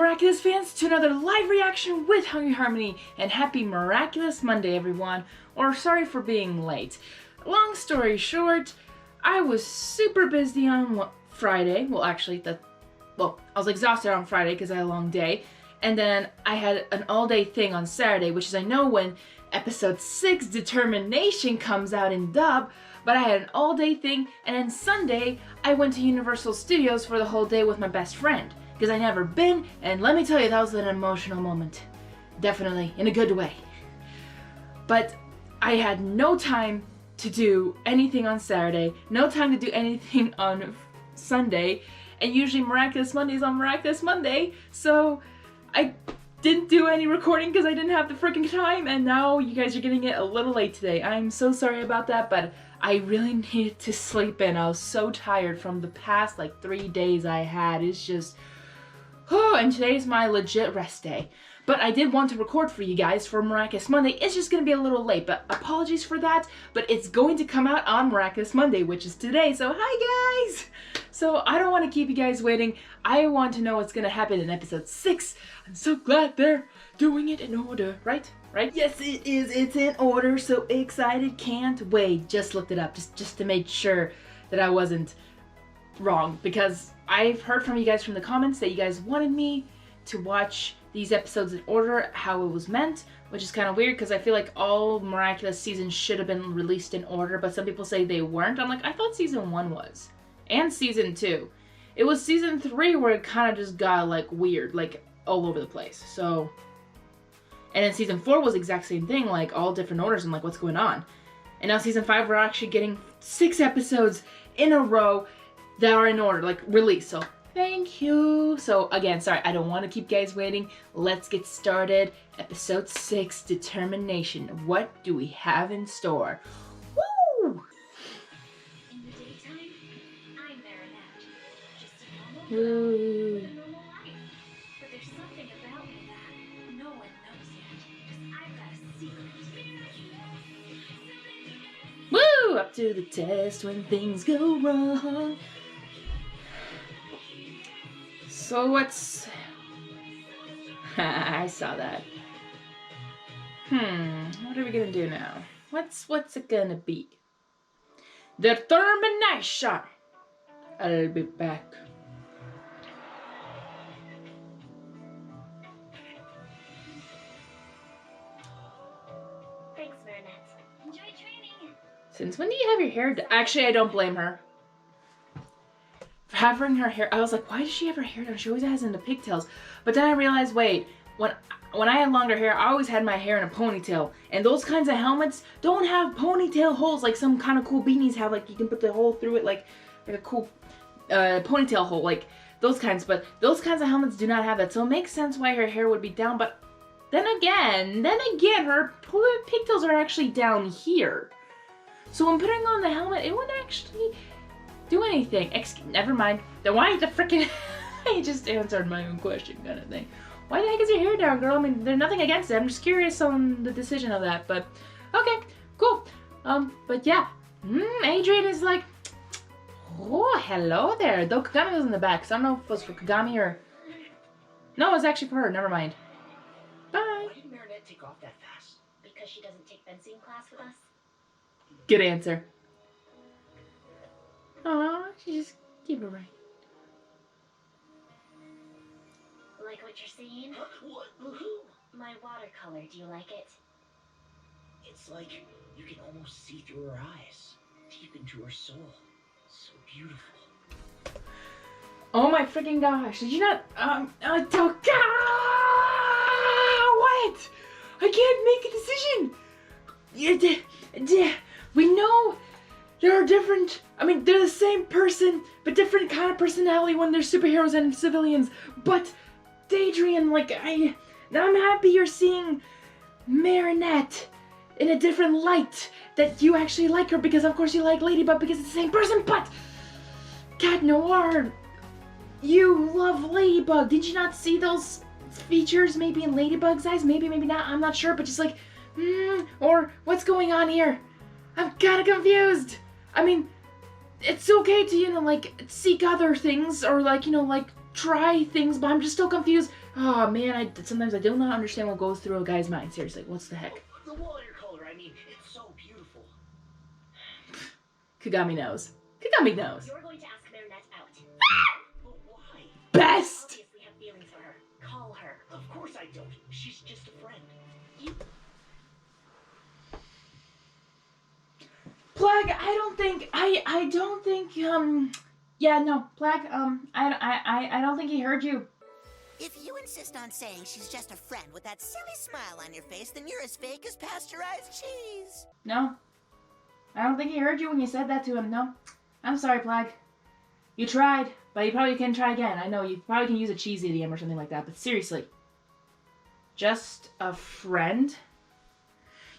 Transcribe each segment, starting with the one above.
Miraculous fans, to another live reaction with Hungry Harmony, and happy Miraculous Monday, everyone. Or sorry for being late. Long story short, I was super busy on Friday. Well, actually, I was exhausted on Friday because I had a long day. And then I had an all-day thing on Saturday, which is I know when episode 6, Determination, comes out in dub, but I had an all-day thing, and then Sunday, I went to Universal Studios for the whole day with my best friend. Because I never been, and let me tell you, that was an emotional moment. Definitely, in a good way. But I had no time to do anything on Saturday, no time to do anything on Sunday, and usually Miraculous Monday's on Miraculous Monday, so I didn't do any recording because I didn't have the freaking time, and now you guys are getting it a little late today. I'm so sorry about that, but I really needed to sleep in. I was so tired from the past 3 days I had. It's just... oh, and today's my legit rest day. But I did want to record for you guys for Miraculous Monday. It's just going to be a little late, but apologies for that. But it's going to come out on Miraculous Monday, which is today. So hi guys! So I don't want to keep you guys waiting. I want to know what's going to happen in episode 6. I'm so glad they're doing it in order, right? Right? Yes, it is. It's in order. So excited. Can't wait. Just looked it up just to make sure that I wasn't wrong, because I've heard from you guys from the comments that you guys wanted me to watch these episodes in order how it was meant, which is kind of weird because I feel like all Miraculous seasons should have been released in order, but some people say they weren't. I'm like, I thought season 1 was, and season 2. It was season 3 where it kind of just got weird, all over the place. So, and then season 4 was the exact same thing, all different orders. I'm like, what's going on? And now season 5 we're actually getting 6 episodes in a row that are in order, release. So thank you. So again, sorry, I don't want to keep guys waiting. Let's get started. Episode 6, Determination. What do we have in store? Woo! In the daytime, I'm Marinette. Just a Woo. normal life. But there's something about me that no one knows yet. 'Cause I've got a secret. Woo! Up to the test when things go wrong. So what's... I saw that. What are we gonna do now? What's it gonna be? Determination! I'll be back. Thanks, Marinette. Enjoy training. Since when do you have your hair done? Actually, I don't blame her. Having her hair, I was like, why does she have her hair done? She always has it in the pigtails. But then I realized, wait, when I had longer hair, I always had my hair in a ponytail. And those kinds of helmets don't have ponytail holes like some kind of cool beanies have. You can put the hole through it like a cool ponytail hole, those kinds. But those kinds of helmets do not have that. So it makes sense why her hair would be down. But then again, her pigtails are actually down here. So when putting on the helmet, it wouldn't actually do anything. Never mind. Then why the frickin' I just answered my own question kind of thing. Why the heck is your hair down, girl? I mean, there's nothing against it. I'm just curious on the decision of that, but okay, cool. But yeah, Adrian is like, oh, hello there. Though Kagami was in the back, so I don't know if it was for Kagami or... no, it was actually for her. Never mind. Bye. Why did Marinette take off that fast? Because she doesn't take fencing class with us. Good answer. Aw, she just gave it right. Like what you're seeing? What? Woohoo! My watercolor, do you like it? It's like you can almost see through her eyes, deep into her soul. So beautiful. Oh my freaking gosh! Did you not? What? I can't make a decision. We know there are different. I mean, they're the same person, but different kind of personality when they're superheroes and civilians. But Adrian, I'm happy you're seeing Marinette in a different light. That you actually like her because, of course, you like Ladybug because it's the same person. But Cat Noir, you love Ladybug. Did you not see those features maybe in Ladybug's eyes? Maybe not. I'm not sure. But just or what's going on here? I'm kind of confused. I mean, it's okay to, seek other things or, try things, but I'm just still confused. Oh man, sometimes I do not understand what goes through a guy's mind. Seriously, what's the heck? The watercolor, I mean, it's so beautiful. Kagami knows. Kagami knows. You're going to ask Marinette out. But why? Best! Obviously have feelings for her. Call her. Of course I don't. She's just a friend. Plague, I don't think, yeah, no, Plague, I don't think he heard you. If you insist on saying she's just a friend with that silly smile on your face, then you're as fake as pasteurized cheese. No. I don't think he heard you when you said that to him, no. I'm sorry, Plague. You tried, but you probably can try again. I know, you probably can use a cheese idiom or something like that, but seriously. Just a friend?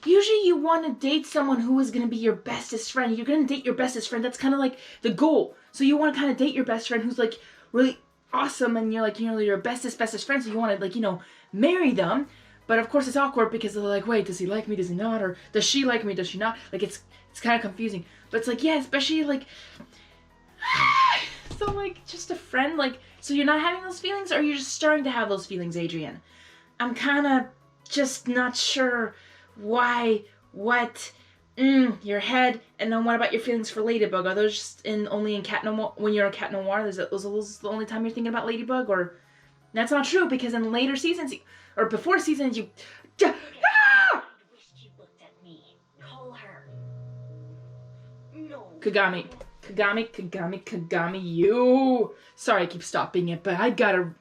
Usually you want to date someone who is going to be your bestest friend. You're going to date your bestest friend. That's kind of like the goal. So you want to kind of date your best friend who's like really awesome and you're like, you know, your bestest friend. So you want to like, you know, marry them. But of course it's awkward because they're like, wait, does he like me? Does he not? Or does she like me? Does she not? Like it's kind of confusing. But it's like, yeah, especially like, so like just a friend. Like, so you're not having those feelings or you're just starting to have those feelings, Adrian? I'm kind of just not sure why, what, your head, and then what about your feelings for Ladybug? Are those just only in Cat Noir, when you're a Cat Noir? Is those the only time you're thinking about Ladybug? Or that's not true because in later seasons, or before seasons, you... I wished you looked at me. Call her. No. Kagami, you... Sorry I keep stopping it, but I gotta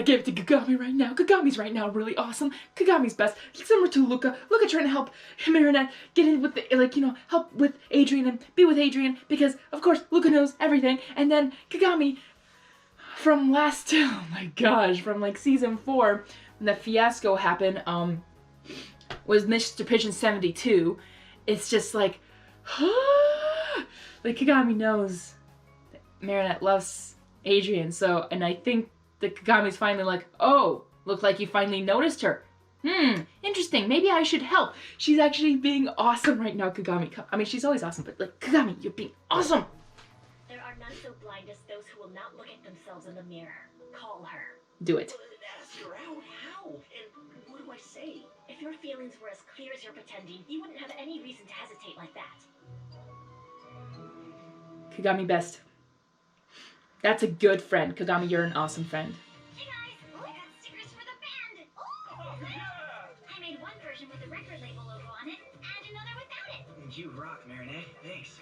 give it to Kagami right now. Kagami's right now really awesome. Kagami's best. Similar to Luca. Luca trying to help Marinette get in with the, like, you know, help with Adrian and be with Adrian because, of course, Luca knows everything. And then Kagami from oh my gosh, from like season 4, when the fiasco happened, was Mr. Pigeon 72. It's just like, like Kagami knows that Marinette loves Adrian. So, and I think the Kagami's finally like, oh, look like you finally noticed her. Interesting. Maybe I should help. She's actually being awesome right now, Kagami. I mean, she's always awesome, but like, Kagami, you're being awesome. There are none so blind as those who will not look at themselves in the mirror. Call her. Do it. Ask her out. How? And what do I say? If your feelings were as clear as you're pretending, you wouldn't have any reason to hesitate like that. Kagami best. That's a good friend. Kagami, you're an awesome friend. Hey guys, I got stickers for the band. Oh, yeah! I made one version with the record label logo on it, and another without it. You rock, Marinette. Thanks.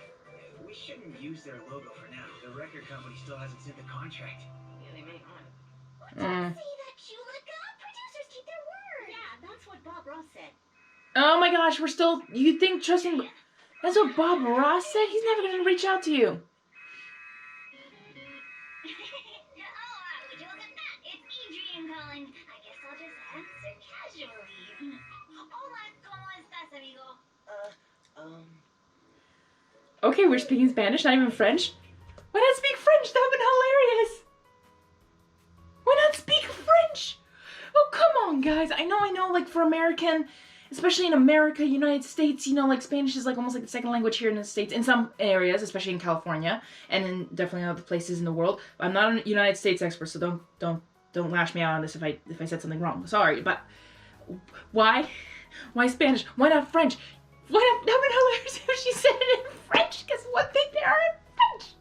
We shouldn't use their logo for now. The record company still hasn't sent the contract. Yeah, they may not. See that, Julika? Producers keep their word. Yeah, that's what Bob Ross said. Oh my gosh, you think trusting... That's what Bob Ross said? He's never going to reach out to you. Would you look at that? It's Adrian calling. I guess I'll just answer casually. Hola, ¿cómo estás, amigo? Okay, we're speaking Spanish, not even French. Why not speak French? That would have been hilarious. Why not speak French? Oh, come on, guys. I know, like, for American, especially in America, United States, you know, like, Spanish is, like, almost like the second language here in the States, in some areas, especially in California, and in definitely other places in the world. I'm not a United States expert, so don't lash me out on this if I said something wrong. Sorry, but why? Why Spanish? Why not French? Why not? That would be hilarious if she said it in French, because one thing they are in French.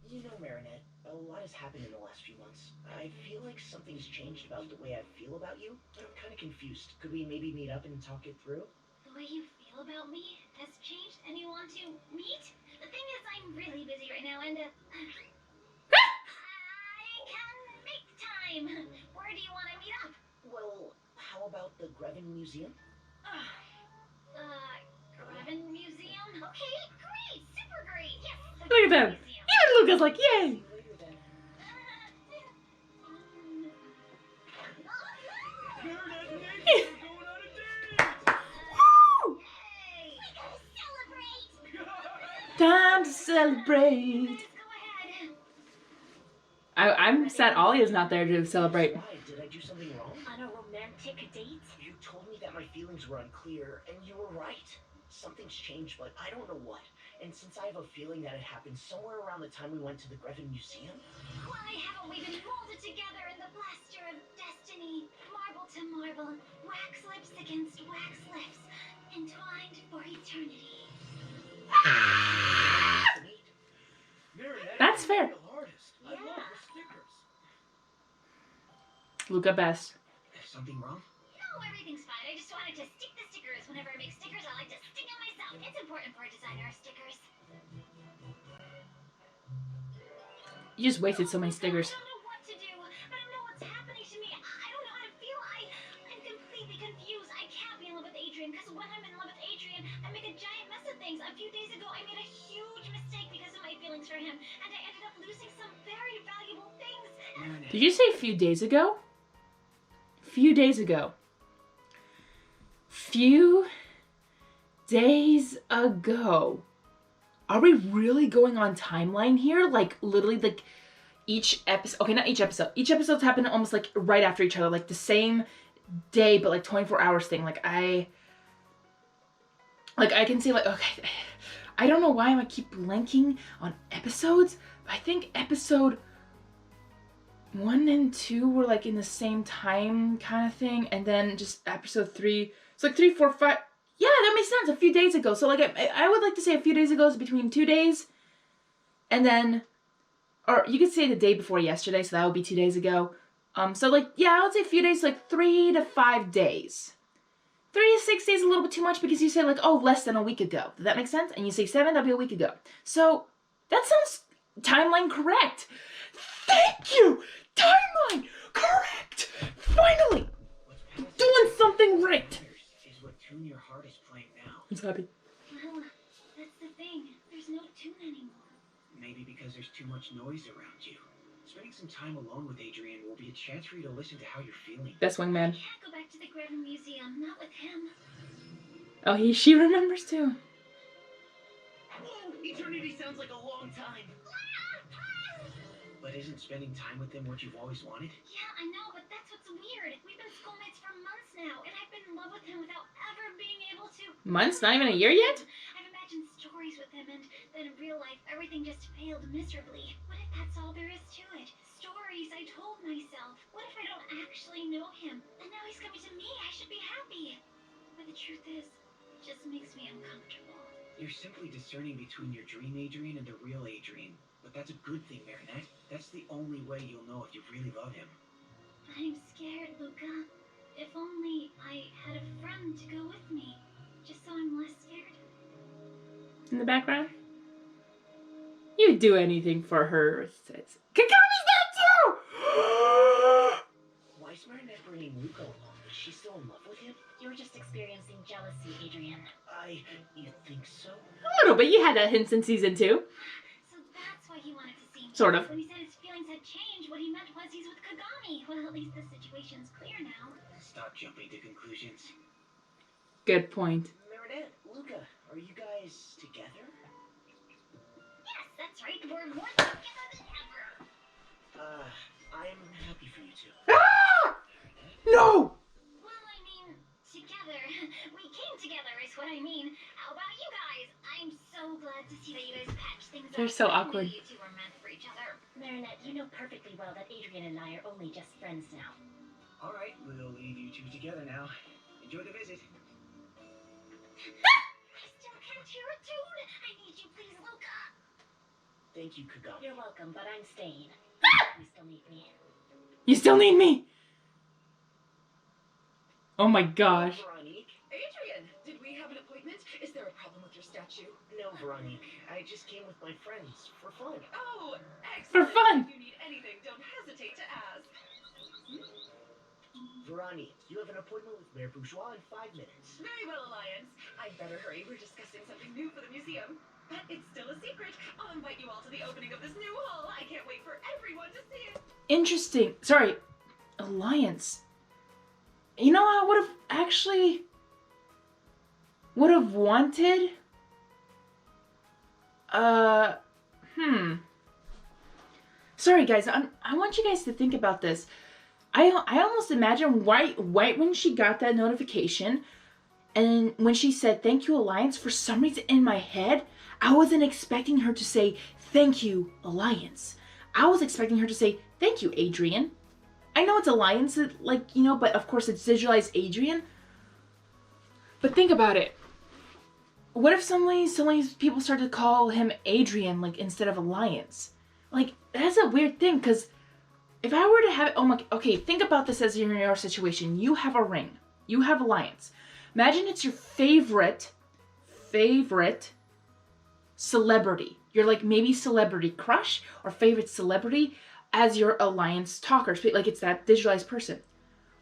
You know, Marinette, a lot has happened in the last few months. I feel like something's changed about the way I feel about you. I'm kind of confused. Could we maybe meet up and talk it through? The way you feel about me has changed and you want to meet? The thing is, I'm really busy right now and, I can make time. Where do you want to meet up? Well, how about the Grevin Museum? Grevin Museum? Okay, great, super great, yes. The Look at them. Grevin Museum. Even Luca's like, yay. See you later then. Woo! Hey, we gotta celebrate. Time to celebrate. Let's go ahead. I'm sad Ollie is not there to celebrate. Why? Did I do something wrong? On a romantic date? You told me that my feelings were unclear, and you were right. Something's changed, but I don't know what. And since I have a feeling that it happened somewhere around the time we went to the Grevin Museum. Why haven't we been molded together in the blaster of destiny? Marble to marble, wax lips against wax lips, entwined for eternity. That's fair. I love the stickers. Luca best. Is something wrong? No, everything's fine. I just wanted to stick the stickers. Whenever I make stickers, I like to stick them myself. It's important for a designer of stickers. You just wasted so many stickers. I don't know what to do. I don't know what's happening to me. I don't know how to feel. I'm completely confused. I can't be in love with Adrian because when I'm in love with Adrian, I make a giant mess of things. A few days ago, I made a huge mistake because of my feelings for him, and I ended up losing some very valuable things. Did you say a few days ago? Few days ago. Few days ago. Are we really going on timeline here? Like literally like each episode, okay, not each episode. Each episode's happened almost like right after each other, like the same day, but like 24 hours thing. Like I can see like, okay, I don't know why I keep blanking on episodes, but I think episode 1 and 2 were like in the same time kind of thing, and then just episode 3, it's like 3, 4, 5. Yeah, that makes sense. A few days ago. So like I would like to say a few days ago is between 2 days, and then, or you could say the day before yesterday, so that would be 2 days ago. So like yeah, I would say a few days, like 3 to 5 days. 3 to 6 days is a little bit too much because you say like, oh, less than a week ago. Does that make sense? And you say 7, that'll be a week ago. So that sounds timeline correct. Thank you! Timeline correct! Finally! Doing something right! Is what tune your heart is playing now. I'm happy. Well, that's the thing. There's no tune anymore. Maybe because there's too much noise around you. Spending some time alone with Adrian will be a chance for you to listen to how you're feeling. Best wingman. I can't go back to the Grevin Museum. Not with him. Oh, she remembers too. Whoa, eternity sounds like a long time. But isn't spending time with him what you've always wanted? Yeah, I know, but that's what's weird. We've been schoolmates for months now, and I've been in love with him without ever being able to... Months? Not even a year yet? I've imagined stories with him, and then in real life, everything just failed miserably. What if that's all there is to it? Stories I told myself. What if I don't actually know him? And now he's coming to me. I should be happy. But the truth is, it just makes me uncomfortable. You're simply discerning between your dream Adrian and the real Adrian. But that's a good thing, Marinette. That's the only way you'll know if you really love him. I'm scared, Luca. If only I had a friend to go with me, just so I'm less scared. In the background? You'd do anything for her. Says Kagami's there too! Why is Marinette bringing Luca along? Is she still in love with him? You're just experiencing jealousy, Adrian. You think so? A little bit. You had that hint in season 2. So that's why he wanted to see me. Sort of. When he said his feelings had changed, what he meant was he's with Kagami. Well, at least the situation's clear now. Stop jumping to conclusions. Good point. Marinette, Luca, are you guys together? Yes, that's right. We're more together than ever. I'm happy for you two. Ah! No! Well, I mean, together. We came together is what I mean. How about you guys? I'm so glad to see that you guys patched things up. They're so I awkward. knew you two were meant for each other. Marinette, you know perfectly well that Adrian and I are only just friends now. All right, we'll leave you two together now. Enjoy the visit. I still can't hear a tune. I need you, please, Luca. Thank you, Kagami. You're welcome, but I'm staying. You still need me. You still need me! Oh my gosh. Veronique? Adrian, did we have an appointment? Is there a problem with your statue? No, Veronique. I just came with my friends for fun. Oh, For excellent. fun. If you need anything, don't hesitate to ask. Veronique, you have an appointment with Mayor Bourgeois in 5 minutes. Very well, Alliance. I'd better hurry. We're discussing something new for the museum. But it's still a secret. I'll invite you all to the opening of this new hall. I can't wait for everyone to see it. Interesting. Sorry. Alliance. You know, I would have actually... would have wanted... Sorry, guys. I want you guys to think about this. I almost imagine right when she got that notification, and when she said, "Thank you, Alliance," for some reason in my head, I wasn't expecting her to say, thank you, Alliance. I was expecting her to say, thank you, Adrian. I know it's Alliance, like, you know, but of course it's visualized Adrian. But think about it. What if suddenly people started to call him Adrian, like, instead of Alliance? Like, that's a weird thing, because if I were to have it, oh my, okay, think about this as in your situation. You have a ring. You have Alliance. Imagine it's your favorite celebrity. Your, like, maybe celebrity crush or favorite celebrity as your Alliance talker. Like, it's that visualized person.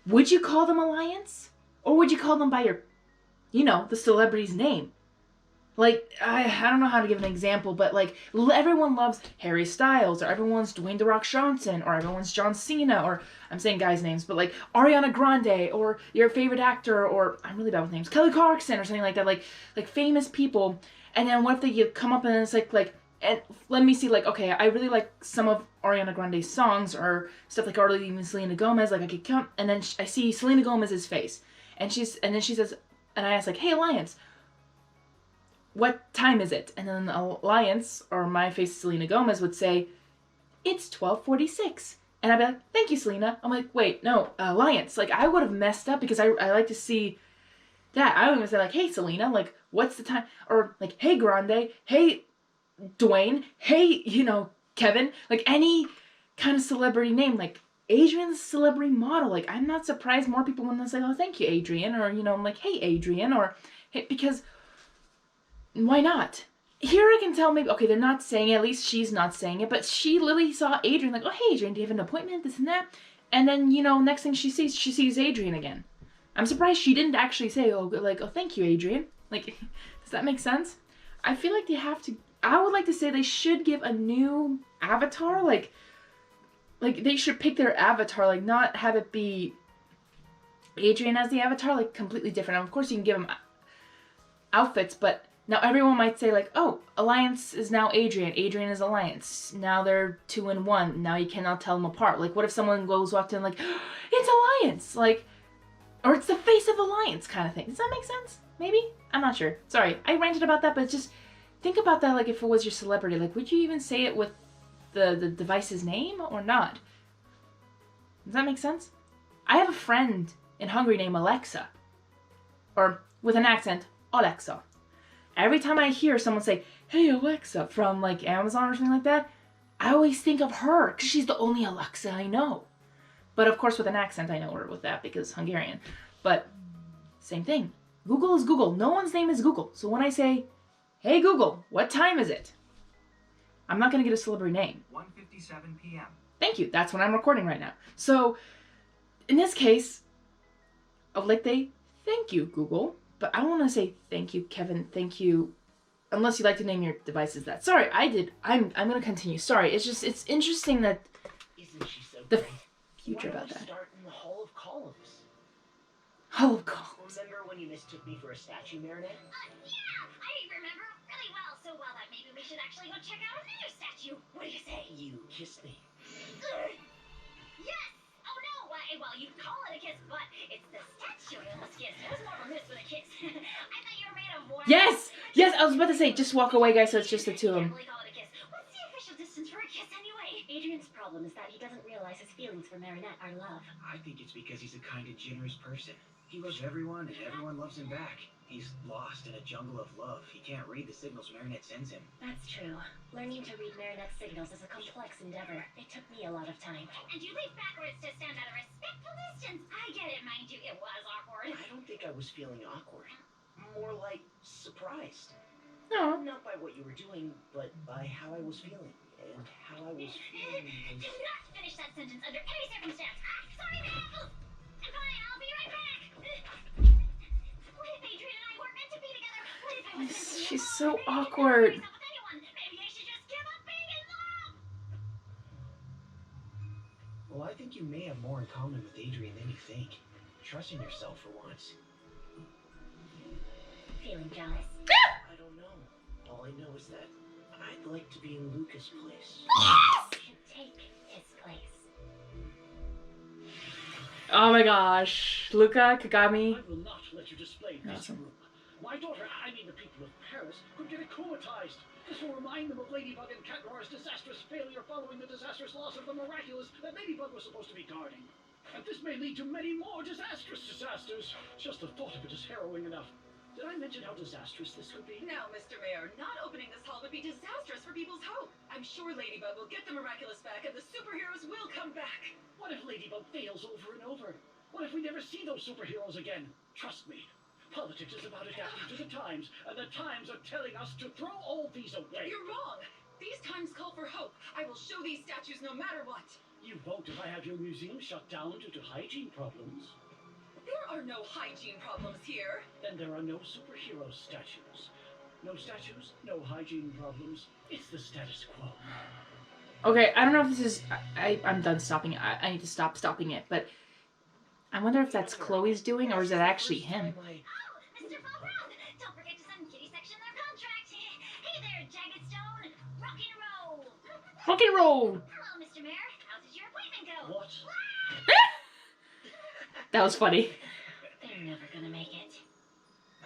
Would you call them Alliance? Or would you call them by your, you know, the celebrity's name? Like, I don't know how to give an example, but, like, everyone loves Harry Styles, or everyone's Dwayne The Rock Johnson, or everyone's John Cena, or, I'm saying guys' names, but, like, Ariana Grande, or your favorite actor, or, I'm really bad with names, Kelly Clarkson, or something like that, like famous people, and then what if they come up and it's like, and let me see, like, okay, I really like some of Ariana Grande's songs, or stuff like, or even Selena Gomez, like, I could come, and then I see Selena Gomez's face, and then she says, and I ask, like, hey, Alliance, what time is it? And then Alliance, or my face Selena Gomez, would say, it's 12:46. And I'd be like, thank you, Selena. I'm like, wait, no, Alliance. Like, I would have messed up because I like to see that. I would even say, like, hey, Selena, like, what's the time? Or, like, hey, Grande, hey, Dwayne, hey, you know, Kevin. Like, any kind of celebrity name. Like, Adrian's a celebrity model. Like, I'm not surprised more people when they say, oh, thank you, Adrian. Or, you know, I'm like, hey, Adrian. Or, hey, because why not? Here I can tell maybe, okay, they're not saying it, at least she's not saying it, but she literally saw Adrian, like, oh, hey, Adrian, do you have an appointment, this and that? And then, you know, next thing she sees Adrian again. I'm surprised she didn't actually say, oh, like, oh, thank you, Adrian. Like, does that make sense? I feel like they have to, I would like to say they should give a new avatar, like they should pick their avatar, like, not have it be Adrian as the avatar, like, completely different. And of course, you can give them outfits, but now everyone might say, like, oh, Alliance is now Adrian. Adrian is Alliance. Now they're 2 in 1. Now you cannot tell them apart. Like, what if someone walked in like, oh, it's Alliance? Like, or it's the face of Alliance kind of thing. Does that make sense? Maybe? I'm not sure. Sorry, I ranted about that, but just think about that, like, if it was your celebrity. Like, would you even say it with the device's name or not? Does that make sense? I have a friend in Hungary named Alexa. Or, with an accent, Alexa. Every time I hear someone say, hey, Alexa, from, like, Amazon or something like that, I always think of her, because she's the only Alexa I know. But, of course, with an accent, I know her with that, because Hungarian. But, same thing. Google is Google. No one's name is Google. So when I say, hey, Google, what time is it? I'm not going to get a celebrity name. 1:57 p.m. Thank you. That's when I'm recording right now. So, in this case, I would like to say, thank you, Google. But I don't want to say thank you, Kevin. Thank you, unless you like to name your devices that. Sorry, I did. I'm going to continue. Sorry, it's interesting that Isn't she so the great? future Why don't about we that. start in the Hall of Columns? Hall of Columns. Remember when you mistook me for a statue, Marinette? Yeah, I remember really well. So well that maybe we should actually go check out another statue. What do you say? You kissed me. Yes! Oh no! Well, you call it a kiss, but it's the statue that was kissed. It was more of a miss than a kiss. I thought you were made of wax. Yes! Yes, I was about to say, just walk away, guys, so it's just the two of them. Can't really call it a kiss. What's the official distance for a kiss anyway? Adrian's problem is that he doesn't realize his feelings for Marinette are love. I think it's because he's a kind of generous person. He loves everyone, and everyone loves him back. He's lost in a jungle of love. He can't read the signals Marinette sends him. That's true. Learning to read Marinette's signals is a complex endeavor. It took me a lot of time. And you leave backwards to stand at a respectful distance. I get it, mind you, it was awkward. I don't think I was feeling awkward. More like surprised. No. Not by what you were doing, but by how I was feeling. And how I was feeling was... Do not finish that sentence under any circumstance. Sorry, man. I'm fine, I'll be right back. What if Adrian and I weren't meant to be together? What if I was meant to be She's alone? so Maybe I can't awkward. break up with anyone. Maybe I should just give up being in love. Well, I think you may have more in common with Adrian than you think. Trust in yourself for once. Feeling jealous? I don't know. All I know is that I'd like to be in Luca's place. Should take his place. Oh my gosh. Luca, Kagami. I will not let you display this Awesome. room. My daughter, I mean the people of Paris, could get acclimatized. This will remind them of Ladybug and Cat Noir's disastrous failure following the disastrous loss of the Miraculous that Ladybug was supposed to be guarding. And this may lead to many more disastrous disasters. Just the thought of it is harrowing enough. Did I mention how disastrous this could be? Now, Mr. Mayor, not opening this hall would be disastrous for people's hope. I'm sure Ladybug will get the Miraculous back and the superheroes will come back. What if Ladybug fails over and over? What if we never see those superheroes again? Trust me, politics is about adapting to the times, and the times are telling us to throw all these away. You're wrong. These times call for hope. I will show these statues no matter what. You won't if I have your museum shut down due to hygiene problems. There are no hygiene problems here. Then there are no superhero statues. No statues, no hygiene problems. It's the status quo. Okay, I don't know if this is... I'm done stopping it. I need to stop stopping it, but... I wonder if that's Chloe's doing, or is it actually him? Oh, Mr. Falkroth, don't forget to send Kitty Section their contract. Hey there, Jagged Stone. Rock and roll. Rock and roll! Hello, Mr. Mayor. How did your appointment go? What? That was funny. They're never gonna make it.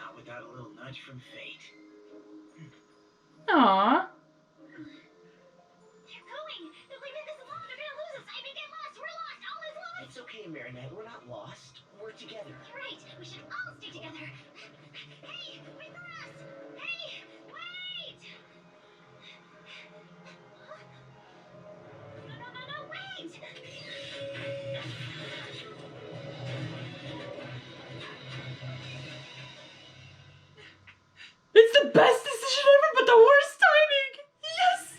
Not without a little nudge from fate. Aww. They're going. They're leaving us alone. They're gonna lose us. I mean, get lost. We're lost. All is lost. It's okay, Marinette. We're not lost. We're together. You're right. We should all stay together. Hey, wait for us. Hey, wait. No, wait. It's the best decision ever, but the worst timing! Yes!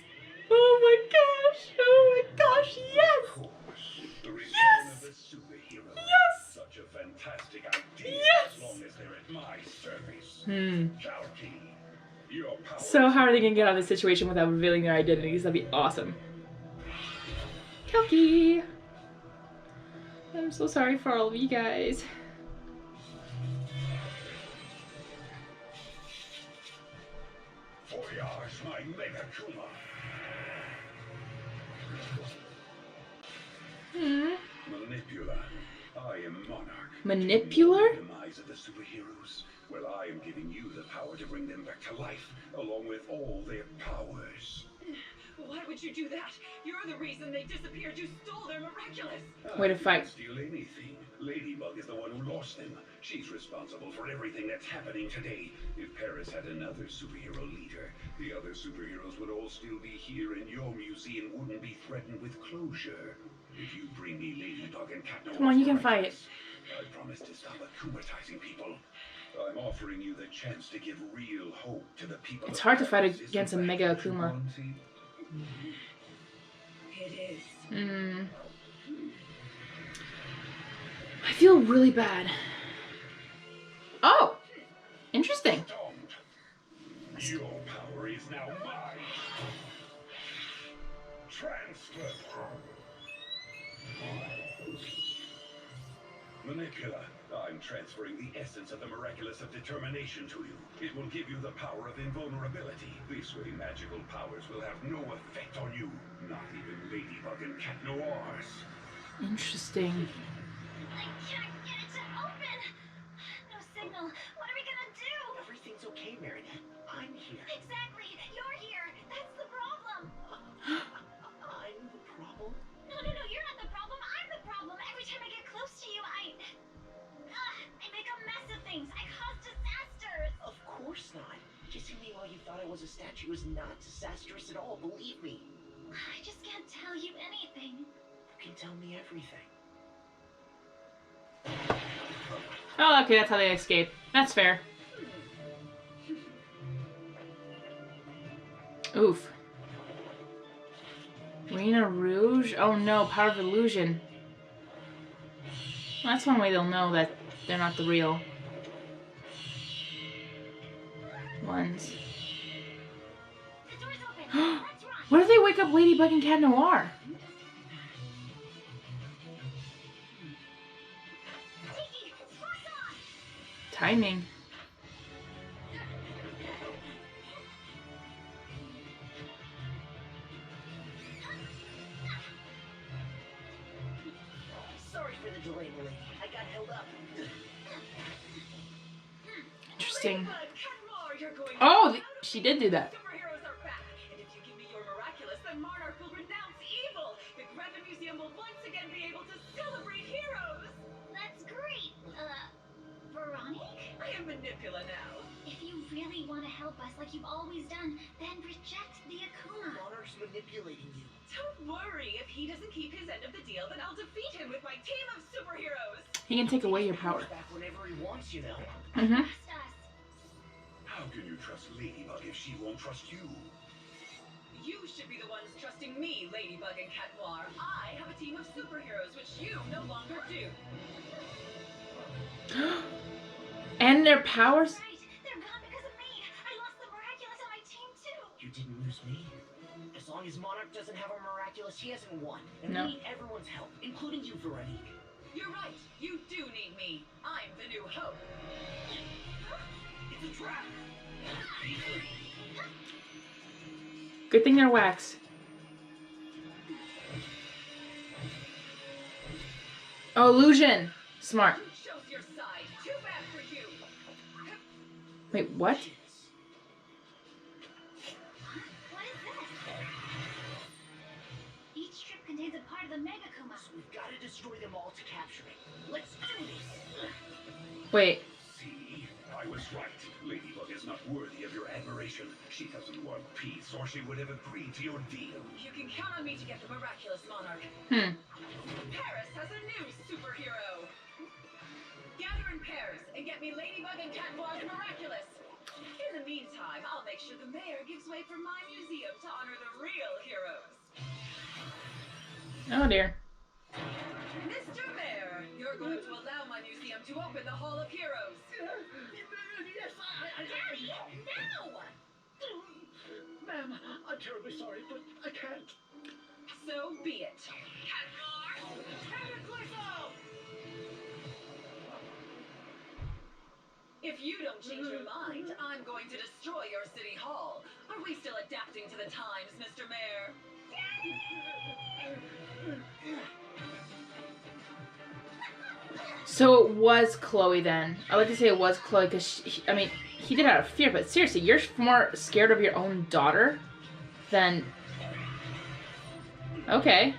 Oh my gosh! Oh my gosh, yes! Of course. The return Yes! of the superhero. Yes! Such a fantastic idea. Yes! As long as they're at my service. Hmm. Kalki, your power. So how are they gonna get out of this situation without revealing their identities? That'd be awesome. Kalki! I'm so sorry for all of you guys. Voyage, my mega Kuma. Manipula. I am Monarch. Manipular? The demise of the superheroes. Well, I am giving you the power to bring them back to life, along with all their powers. Why would you do that? You're the reason they disappeared. You stole their Miraculous. Way to I fight. didn't steal anything. Ladybug is the one who lost them. She's responsible for everything that's happening today. If Paris had another superhero leader, the other superheroes would all still be here and your museum wouldn't be threatened with closure. If you bring me Ladybug and Cat Noir, Come on, you can fight it. I promise to stop akumatizing people. I'm offering you the chance to give real hope to the people. It's of hard to fight Paris. against a Isn't Mega that what you Akuma. wanted? It is. Hmm. I feel really bad. Oh! Interesting. Don't. Your power is now mine. Transfer. Manipula, I'm transferring the essence of the Miraculous of Determination to you. It will give you the power of invulnerability. This way, magical powers will have no effect on you. Not even Ladybug and Cat Noir's. Interesting. I can't get it to open. No signal. What are we gonna do? Everything's okay, Marinette. I'm here. Exactly. You're here. That's the problem. I'm the problem? No, you're not the problem. I'm the problem. Every time I get close to you, I make a mess of things. I cause disasters. Of course not. Kissing me while you thought I was a statue is not disastrous at all, believe me. I just can't tell you anything. You can tell me everything. Oh, okay, that's how they escape. That's fair. Oof. Reina Rouge? Oh no, power of illusion. Well, that's one way they'll know that they're not the real ones. The door's open. Let's run. What if they wake up Ladybug and Cat Noir? Tiki, spots on. Timing. Sorry for the delay, milady. I got held up. Interesting. You're going Oh, she did do that. Superheroes are back, and if you give me your Miraculous, then Monarch will renounce evil. The Greven Museum will once again be able to celebrate heroes. That's great. Veronique? I am Manipula now. If you really want to help us like you've always done, then reject the Akuma. Monarch's manipulating you. Don't worry. If he doesn't keep his end of the deal, then I'll defeat him with my team of superheroes. He can take away your power. Back whenever he wants, you know. Mm-hmm. Trust us. How can you trust Ladybug if she won't trust you? You should be the ones trusting me, Ladybug and Cat Noir. I have a team of superheroes, which you no longer do. And their powers? Right. They're gone because of me. I lost the Miraculous on my team too. You didn't lose me. As long as Monarch doesn't have a Miraculous, he hasn't won. And No. we need everyone's help, including you, Veronique. You're right. You do need me. I'm the new hope. It's a trap. Good thing they're wax. Oh, illusion. Smart. You chose your side. Too bad for you. Wait, what? What is this? Each strip contains a part of the Megakuma. So we've got to destroy them all to capture it. Let's do this. Wait. See, I was right. Ladybug is not worthy of your admiration. She doesn't want peace, or she would have agreed to your deal. You can count on me to get the Miraculous Monarch. Paris has a new superhero. Gather in pairs and get me Ladybug and Cat Noir's Miraculous. In the meantime, I'll make sure the mayor gives way for my museum to honor the real heroes. Oh dear. Mr. Mayor, you're going to allow my museum to open the Hall of Heroes. Yes, Daddy, no! Ma'am, I'm terribly sorry, but I can't. So be it. If you don't change your mind, I'm going to destroy your city hall. Are we still adapting to the times, Mr. Mayor? So it was Chloe then. I like to say it was Chloe because, I mean, he did it out of fear, but seriously, you're more scared of your own daughter than... Okay.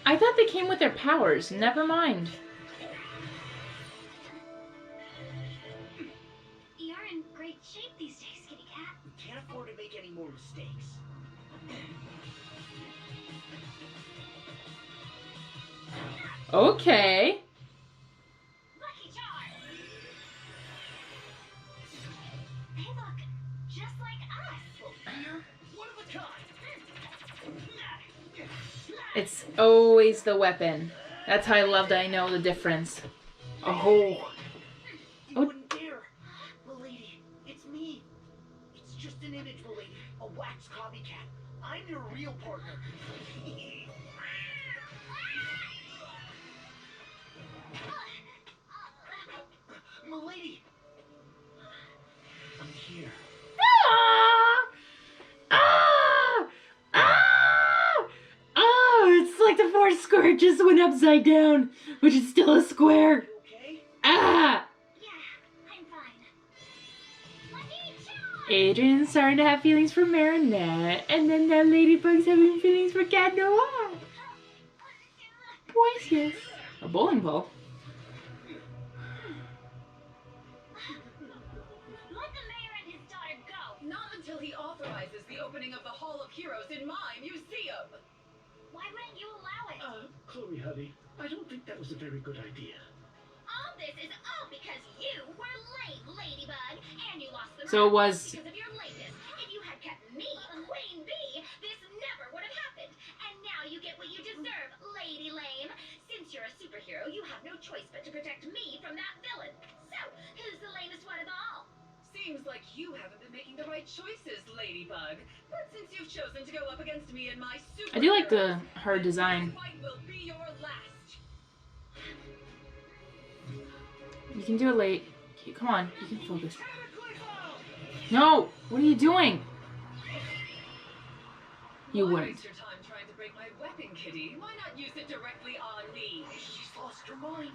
I thought they came with their powers. Never mind. You're in great shape these days, kitty cat. We can't afford to make any more mistakes. Okay. Lucky charm! They look just like us. One of a kind. It's always the weapon. That's how I love that I know the difference. Oh. You wouldn't dare. Milady, it's me. It's just an image, Milady. A wax copycat. I'm your real partner. Milady! I'm here. Ah! Ah! Ah! Oh, it's like the fourth square just went upside down, which is still a square. Okay? Ah! Yeah, I'm fine. Lucky charm! Adrian's starting to have feelings for Marinette, and then that Ladybug's having feelings for Cat Noir. Twice, yes. A bowling ball. Let the mayor and his daughter go. Not until he authorizes the opening of the Hall of Heroes in my museum. Why wouldn't you allow it? Chloe, honey, I don't think that was a very good idea. All this is all because you were late, Ladybug, and you lost the So it was- because of your lateness. If you had kept me, Queen Bee, this never would have happened. And now you get what you deserve, Lady Lame. Since you're a superhero, you have no choice but to protect me from that villain. So, who's the lamest one of all? Seems like you haven't been making the right choices, Ladybug. But since you've chosen to go up against me in my super I do like her design. this fight will be your last. You can do it late. Okay, come on, you can focus. No! What are you doing? You Why wouldn't. waste your time trying to break my weapon, kitty? Why not use it directly on me? She's lost her mind.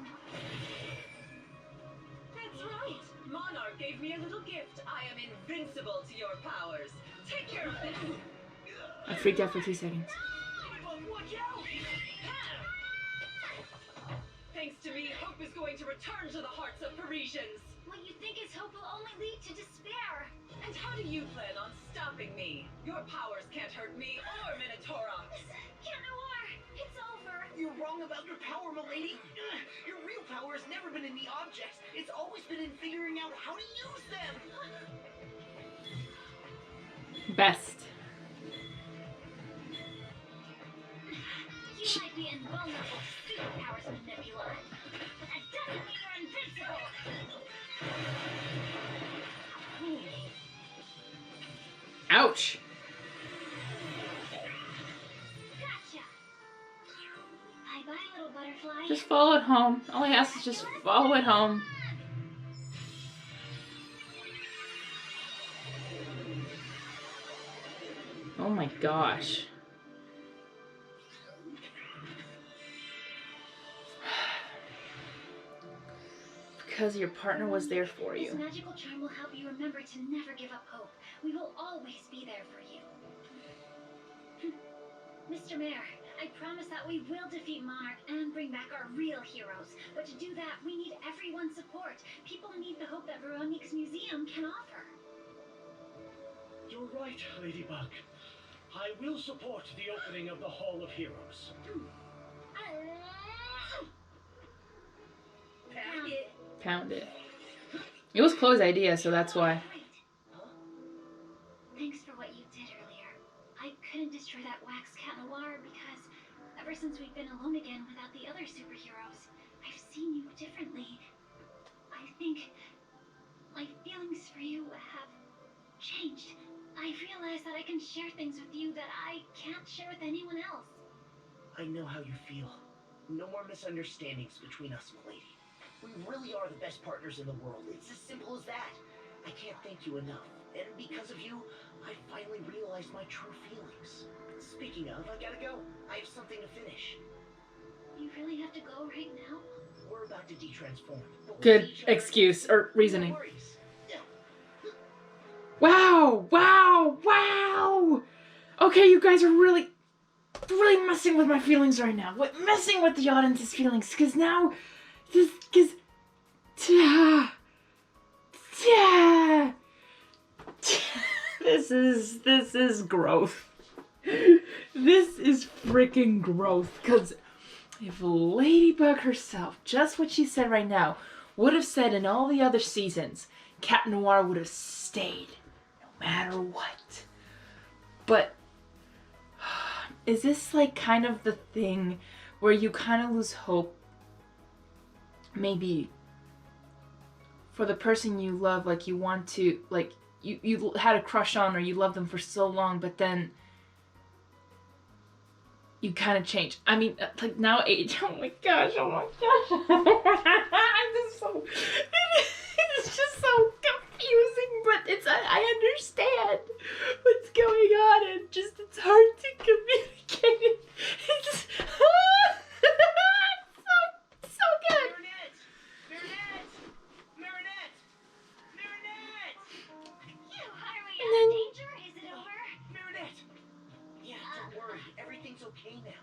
That's right. Monarch gave me a little gift. I am invincible to your powers. Take care of this. I freaked out for 2 seconds. Watch out! Thanks to me, hope is going to return to the hearts of Parisians. What you think is hope will only lead to despair. And how do you plan on stopping me? Your powers can't hurt me or Minotaurox. Cat Noir, it's over. You're wrong about your power, milady. Your real power has never been in the objects. It's always been in figuring out how to use them. Best. You might be invulnerable to superpowers, Manipula, but that doesn't mean you're invincible. Ouch. Gotcha. Bye-bye, little butterfly. Just follow it home. All I ask is just follow it home. Oh my gosh. Because your partner was there for This you. magical charm will help you remember to never give up hope. We will always be there for you. Mr. Mayor, I promise that we will defeat Monarch and bring back our real heroes. But to do that, we need everyone's support. People need the hope that Veronique's museum can offer. You're right, Ladybug. I will support the opening of the Hall of Heroes. Pound it. It was Chloe's idea, so that's why. Thanks for what you did earlier. I couldn't destroy that wax Cat Noir because ever since we've been alone again without the other superheroes, I've seen you differently. I think my feelings for you have changed. I realize that I can share things with you that I can't share with anyone else. I know how you feel. No more misunderstandings between us, milady. We really are the best partners in the world. It's as simple as that. I can't thank you enough. And because of you, I finally realized my true feelings. Speaking of, I gotta go. I have something to finish. You really have to go right now? We're about to de-transform. but we'll Good see each other excuse soon. or reasoning. No worries. Wow! Wow! Wow! Okay, you guys are really messing with my feelings right now. Messing with the audience's feelings, because now, because, this is growth. This is freaking growth, because if Ladybug herself, just what she said right now, would have said in all the other seasons, Cat Noir would have stayed, no matter what. But is this like kind of the thing where you kind of lose hope, maybe for the person you love, like you want to, like you had a crush on or you love them for so long, but then you kind of change. I mean, like now age, oh my gosh. I'm just so, it's just so confusing, but I understand what's going on, and just it's hard to communicate. It's so good. Marinette! You, are we And out then- of danger? Is it over? Marinette! Yeah, don't worry. Everything's okay now.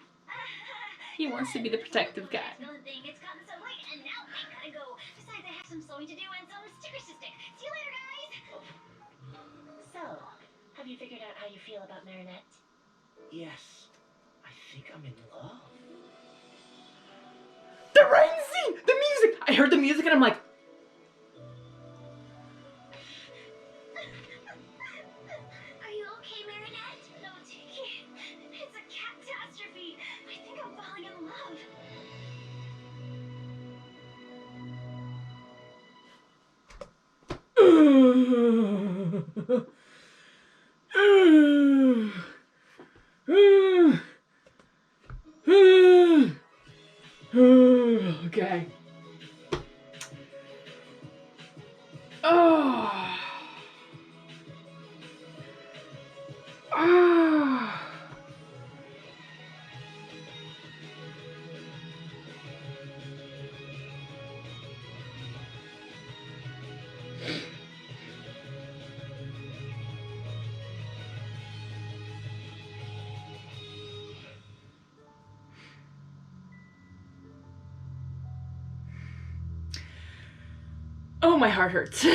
He wants to be the protective guy. It's gotten so late, and now I gotta go. Besides, I have some sewing to do and some stickers to stick. See you later, guys. So, have you figured out how you feel about Marinette? Yes, I think I'm in love. The rain scene! The music! I heard the music and I'm like, Are you okay, Marinette? No, Tiki. It's a catastrophe. I think I'm falling in love. okay. Oh. Oh, my heart hurts.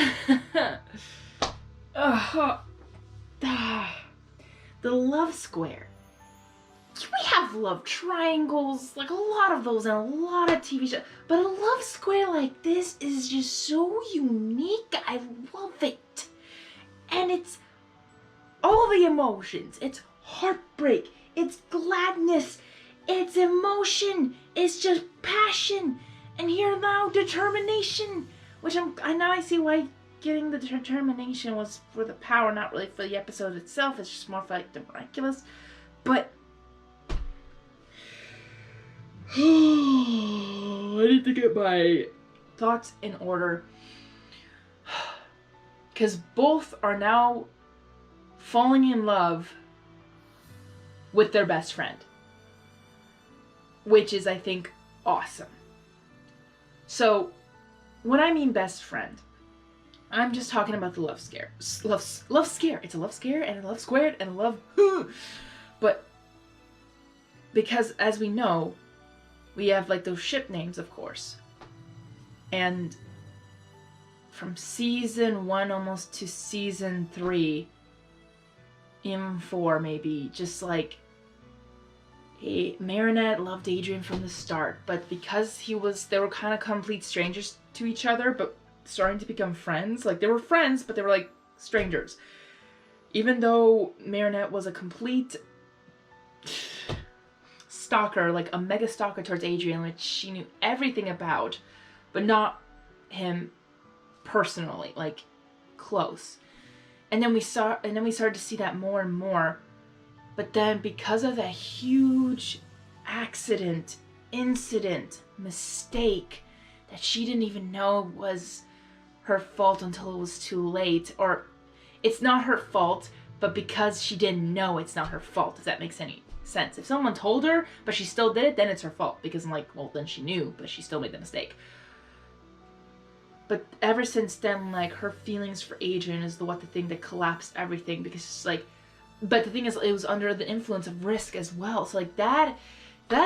The love square. We have love triangles, like a lot of those in a lot of TV shows, but a love square like this is just so unique. I love it. And it's all the emotions. It's heartbreak, it's gladness, it's emotion, it's just passion, and here now determination, which I now I see why getting the determination was for the power, not really for the episode itself. It's just more for like the miraculous. But I need to get my thoughts in order, because both are now falling in love with their best friend, which is, I think, awesome. So when I mean best friend, I'm just talking about the love scare. Love scare. It's a love scare and a love squared and a love... But because, as we know, we have like those ship names, of course. And from season 1 almost to season 3, even 4 maybe, just like Marinette loved Adrian from the start, but because they were kind of complete strangers to each other, but starting to become friends. Like, they were friends, but they were like strangers. Even though Marinette was a complete stalker, like a mega stalker towards Adrian, which she knew everything about, but not him personally, like close. And then we started to see that more and more. But then because of that huge accident, incident, mistake that she didn't even know was her fault until it was too late, or it's not her fault, but because she didn't know, it's not her fault, if that makes any sense. If someone told her, but she still did it, then it's her fault, because I'm like, well, then she knew, but she still made the mistake. But ever since then, like, her feelings for Adrian is the thing that collapsed everything, because it's like, but the thing is, it was under the influence of risk as well. So like that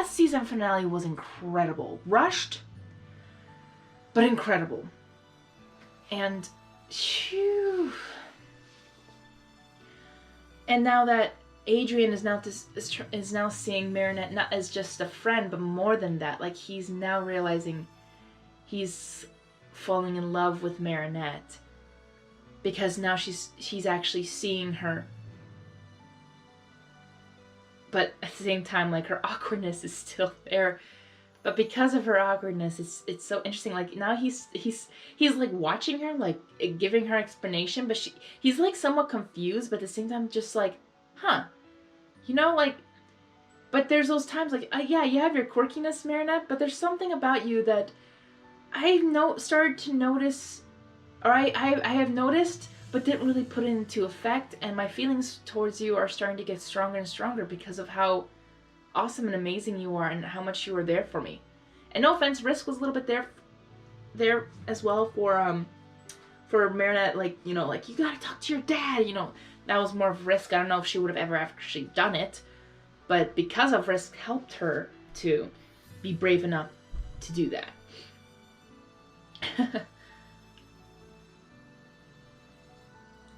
season finale was incredible. Rushed, but incredible. And phew. And now that Adrian is now seeing Marinette not as just a friend, but more than that. Like, he's now realizing he's falling in love with Marinette, because now he's actually seeing her. But at the same time, like, her awkwardness is still there. But because of her awkwardness, it's so interesting. Like, now he's like watching her, like giving her explanation, but he's like somewhat confused, but at the same time just like, huh, you know, like. But there's those times like, yeah, you have your quirkiness, Marinette, but there's something about you that I've started to notice, or I have noticed, but didn't really put it into effect, and my feelings towards you are starting to get stronger and stronger because of how awesome and amazing you are and how much you were there for me. And no offense, Risk was a little bit there as well for Marinette, like, you know, like, you gotta talk to your dad, you know. That was more of Risk. I don't know if she would have ever actually done it, but because of Risk helped her to be brave enough to do that.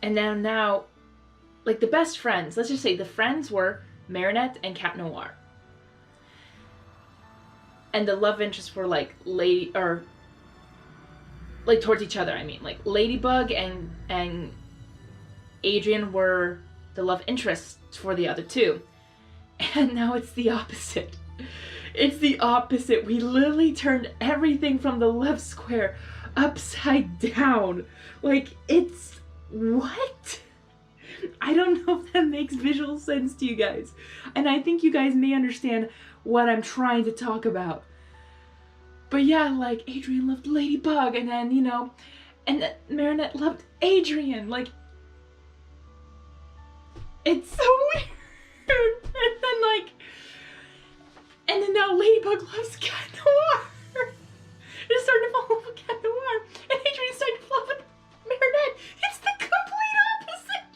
And now, like, the best friends, let's just say the friends were Marinette and Cat Noir. And the love interests were like towards each other, I mean. Like, Ladybug and Adrian were the love interests for the other two. And now it's the opposite. It's the opposite. We literally turned everything from the love square upside down. Like, it's... what? I don't know if that makes visual sense to you guys. And I think you guys may understand what I'm trying to talk about. But yeah, like, Adrian loved Ladybug, and then, you know, and Marinette loved Adrian. Like, it's so weird. And then now Ladybug loves Cat Noir. They're starting to fall in love with Cat Noir. And Adrian's starting to fall in love with Marinette. It's the complete opposite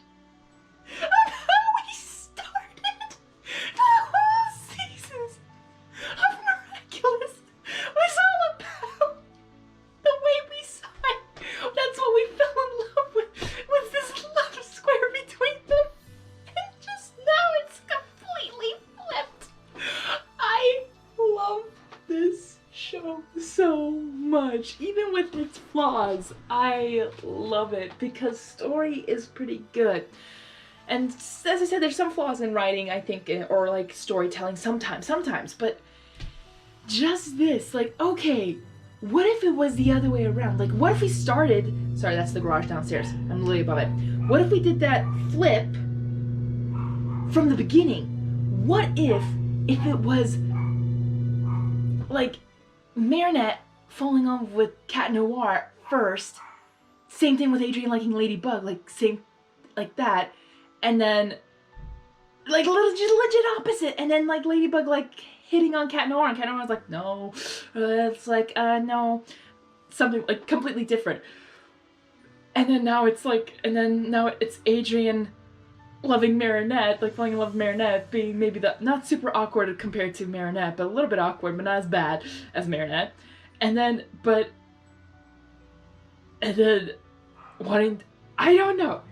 of how we started. The whole seasons of Miraculous was all about the way we saw it even with its flaws, I love it because story is pretty good. And as I said, there's some flaws in writing, I think, or like storytelling sometimes, but just this, like, okay, what if it was the other way around? Like, what if we started, sorry, that's the garage downstairs, I'm literally above it. What if we did that flip from the beginning? What if it was like Marinette falling in love with Cat Noir first, same thing with Adrian liking Ladybug, like same, like that, and then like just legit opposite, and then like Ladybug like hitting on Cat Noir, and Cat Noir's like, no, it's like, no, something like completely different. And then now it's like, now it's Adrian loving Marinette, like falling in love with Marinette, being maybe not super awkward compared to Marinette, but a little bit awkward, but not as bad as Marinette. And then wanting, I don't know,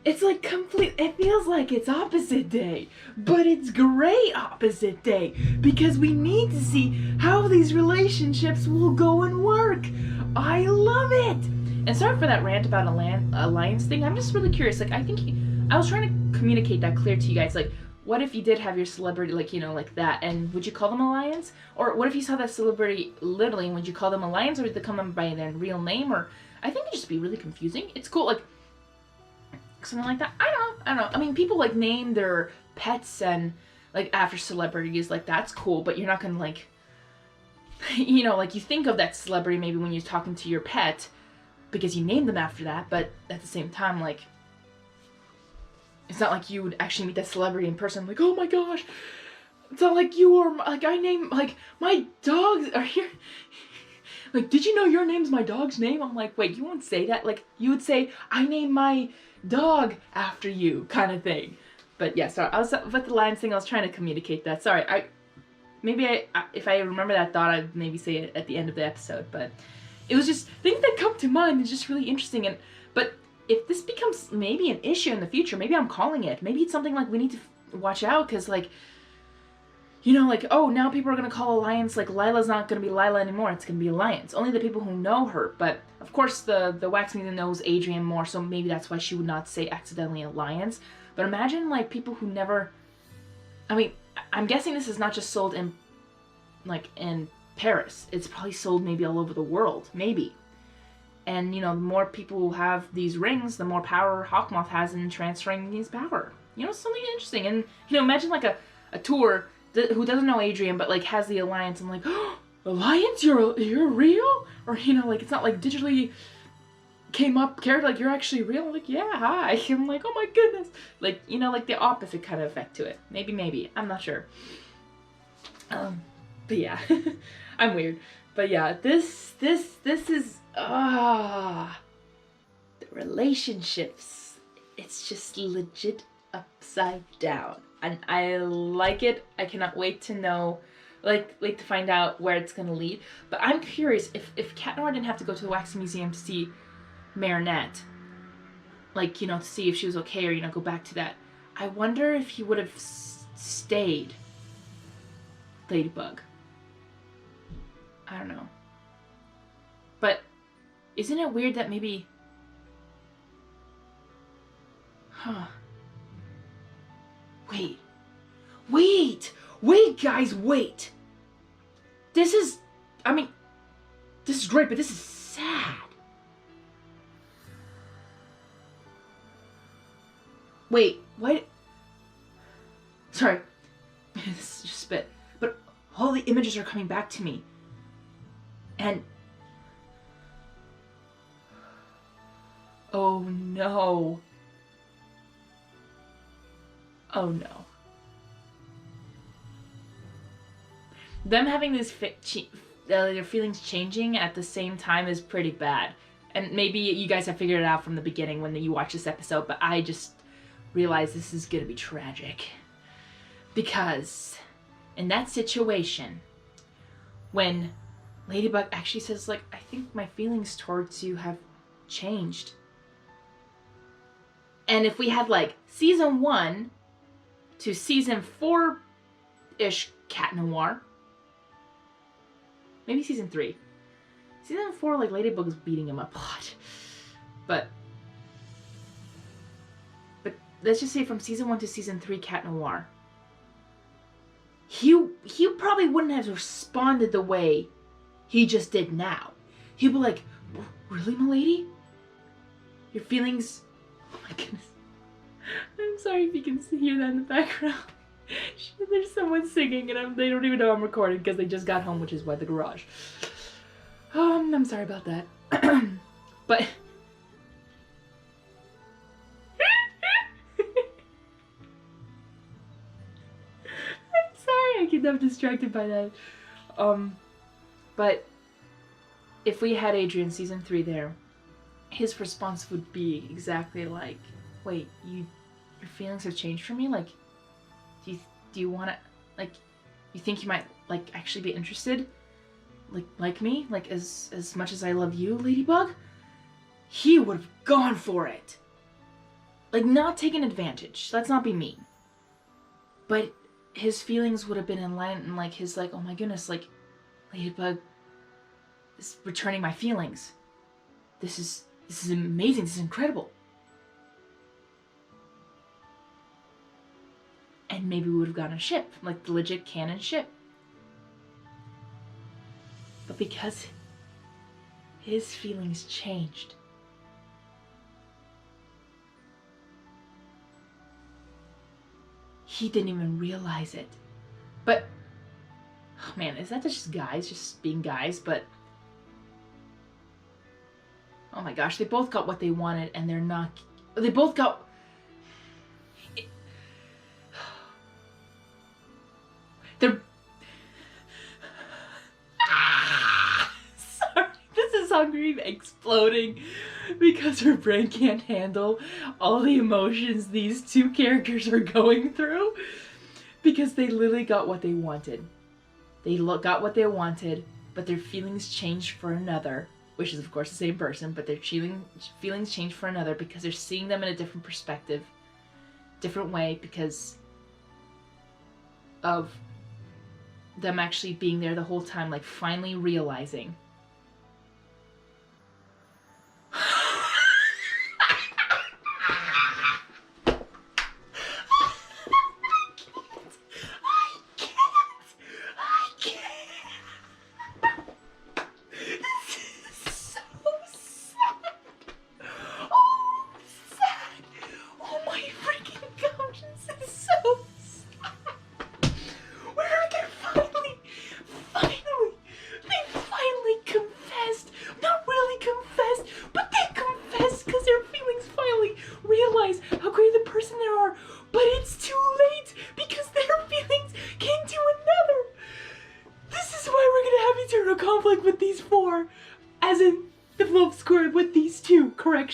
it's like complete, it feels like it's opposite day, but it's great opposite day, because we need to see how these relationships will go and work. I love it! And sorry for that rant about alliance thing, I'm just really curious, like, I was trying to communicate that clear to you guys, like, what if you did have your celebrity, like, you know, like that, and would you call them alliance? Or what if you saw that celebrity literally, and would you call them alliance, or would they come by their real name? Or, I think it'd just be really confusing. It's cool, like, something like that. I don't know. I mean, people like name their pets and like after celebrities, like that's cool, but you're not gonna like, you know, like you think of that celebrity maybe when you're talking to your pet because you named them after that, but at the same time, like, it's not like you would actually meet that celebrity in person, like, oh my gosh, it's not like you are, like, I name, like, my dogs are here. Like, did you know your name's my dog's name? I'm like, wait, you won't say that. Like, you would say, I named my dog after you, kind of thing. But yeah, sorry, I was with the lines thing, I was trying to communicate that. Sorry, if I remember that thought, I'd maybe say it at the end of the episode. But it was just things that come to mind. It's just really interesting. But if this becomes maybe an issue in the future, maybe I'm calling it. Maybe it's something like we need to watch out, because like, you know, like, oh, now people are going to call Alliance, like, Lila's not going to be Lila anymore, it's going to be Alliance. Only the people who know her, but, of course, the Wax Museum knows Adrian more, so maybe that's why she would not say accidentally Alliance. But imagine, like, people who never, I mean, I'm guessing this is not just sold in, like, in Paris. It's probably sold maybe all over the world, maybe. And, you know, the more people who have these rings, the more power Hawkmoth has in transferring these power. You know, something interesting. And, you know, imagine, like, a tour who doesn't know Adrian, but like has the Alliance. I'm like, oh, Alliance, you're real? Or, you know, like, it's not like digitally came up character, like, you're actually real. I'm like, yeah, hi. I'm like, oh my goodness. Like, you know, like the opposite kind of effect to it. Maybe, I'm not sure. But yeah, I'm weird. But yeah, this is, the relationships. It's just legit upside down. And I like it. I cannot wait to know, like to find out where it's gonna lead. But I'm curious if Cat Noir didn't have to go to the Wax Museum to see Marinette, like, you know, to see if she was okay, or, you know, go back to that. I wonder if he would have stayed Ladybug. I don't know. But isn't it weird that maybe, Wait, guys, wait! This is great, but this is sad. Wait, what? Sorry. This is just spit. But all the images are coming back to me. And... oh no. Oh no. Them having these their feelings changing at the same time is pretty bad. And maybe you guys have figured it out from the beginning when you watch this episode, but I just realized this is gonna be tragic. Because in that situation, when Ladybug actually says, like, I think my feelings towards you have changed. And if we had, like, season 1 to season 4-ish Cat Noir, maybe season 3. Season 4, like, Ladybug's beating him up a lot. But let's just say from season 1 to season 3, Cat Noir, he probably wouldn't have responded the way he just did now. He'd be like, really, milady? Your feelings... Oh my goodness. I'm sorry if you can hear that in the background. There's someone singing and they don't even know I'm recording because they just got home, which is why the garage. I'm sorry about that. But... I'm sorry, I get I'm distracted by that. But if we had Adrian season 3 there, his response would be exactly like, wait, your feelings have changed for me? Like, do you want to, like, you think you might, like, actually be interested? Like me? Like, as much as I love you, Ladybug? He would have gone for it. Like, not taken advantage. Let's not be mean. But his feelings would have been in line, and, like, his, like, oh my goodness, like, Ladybug is returning my feelings. This is amazing. This is incredible. And maybe we would have gotten a ship, like the legit canon ship. But because his feelings changed, he didn't even realize it. But, oh man, is that just guys just being guys? But, oh my gosh, they both got what they wanted, and they're not... They both got... They're... Sorry, this is Hungary exploding because her brain can't handle all the emotions these two characters are going through, because they literally got what they wanted. They got what they wanted, but their feelings changed for another, which is of course the same person, but their feelings changed for another because they're seeing them in a different perspective, different way, because of them actually being there the whole time, like finally realizing.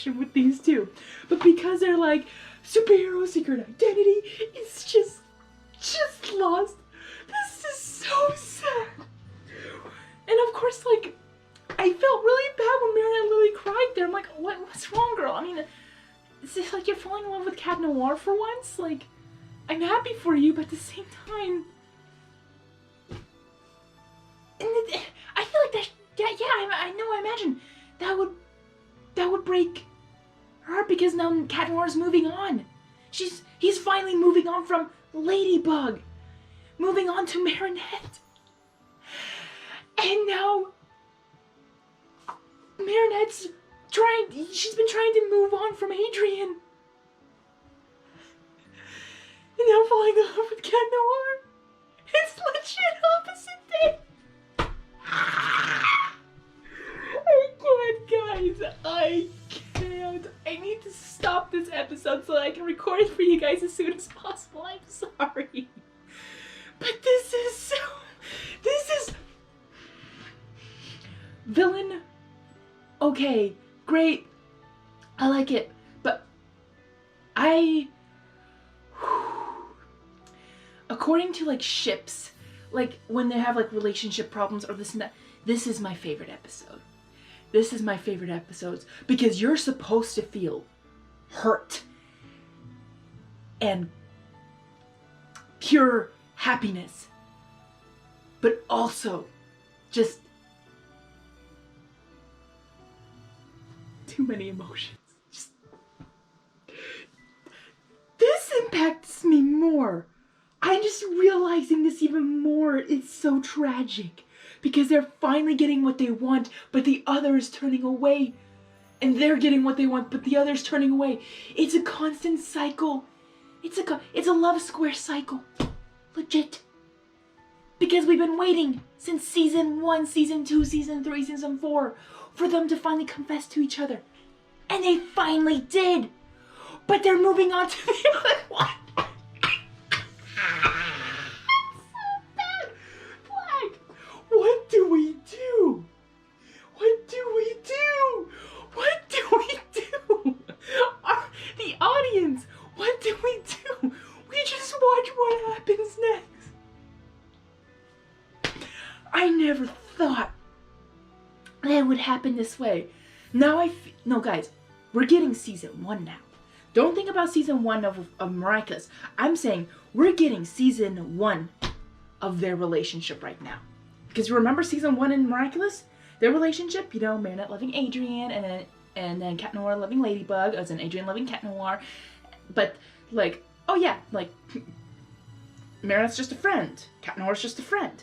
With these two, but because they're like superhero secret identity is just lost. This is so sad. And of course, like, I felt really bad when Mary and Lily cried there. I'm like, what's wrong, girl? I mean, is it like you're falling in love with Cat Noir for once? Like, I'm happy for you, but at the same time, and I feel like that. Yeah, I know. I imagine that would break her, because now Cat Noir is moving on. He's finally moving on from Ladybug, moving on to Marinette, and now Marinette's she's been trying to move on from Adrian, and now falling in love with Cat Noir. It's legit opposite day. I can't, guys. I can't. I need to stop this episode so that I can record it for you guys as soon as possible. I'm sorry. But this is villain. Okay, great. I like it. But according to like ships, like when they have like relationship problems or this and that, this is my favorite episode. This is my favorite episodes because you're supposed to feel hurt and pure happiness, but also just too many emotions. This impacts me more. I'm just realizing this even more. It's so tragic. Because they're finally getting what they want, but the other is turning away. And they're getting what they want, but the other's turning away. It's a constant cycle. It's a love square cycle. Legit. Because we've been waiting since season 1, season 2, season 3, season 4 for them to finally confess to each other. And they finally did. But they're moving on to the other one. What do we do? What do we do? What do we do? The audience, what do we do? We just watch what happens next. I never thought that it would happen this way. Now no guys, we're getting season 1 now. Don't think about season 1 of Miraculous. I'm saying we're getting season 1 of their relationship right now. Because remember season 1 in Miraculous? Their relationship, you know, Marinette loving Adrian, and then Cat Noir loving Ladybug, as in Adrian loving Cat Noir. But, like, oh yeah, like, Marinette's just a friend. Cat Noir's just a friend.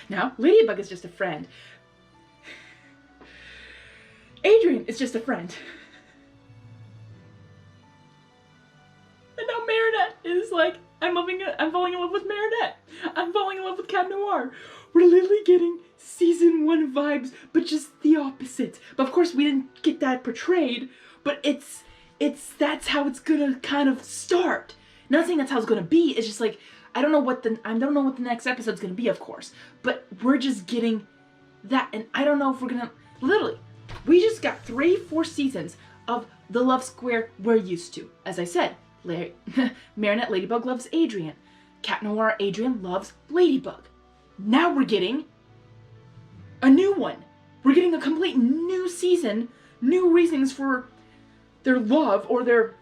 Now, Ladybug is just a friend. Adrian is just a friend. And now Marinette is like, I'm falling in love with Marinette. I'm falling in love with Cat Noir. We're literally getting season 1 vibes, but just the opposite. But of course we didn't get that portrayed, but that's how it's gonna kind of start. Not saying that's how it's gonna be, it's just like, I don't know what the next episode's gonna be, of course. But we're just getting that, and I don't know if we're gonna, literally, we just got 3-4 seasons of the love square we're used to. As I said, Marinette Ladybug loves Adrian. Cat Noir Adrian loves Ladybug. Now we're getting a new one. We're getting a complete new season, new reasons for their love or their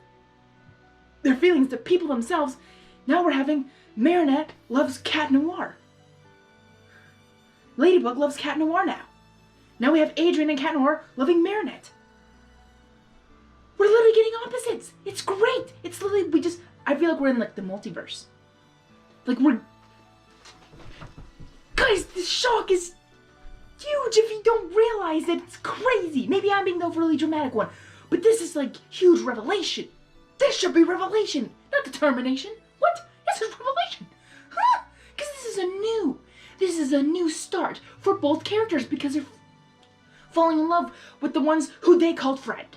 feelings to people themselves. Now we're having Marinette loves Cat Noir. Ladybug loves Cat Noir now. Now we have Adrian and Cat Noir loving Marinette. We're literally getting opposites. It's great. It's literally, I feel like we're in like the multiverse. Like guys, this shock is huge if you don't realize it. It's crazy. Maybe I'm being the overly dramatic one, but this is like huge revelation. This should be revelation, not determination. What? This is revelation. Huh? Because this is a new start for both characters because they're falling in love with the ones who they called friend.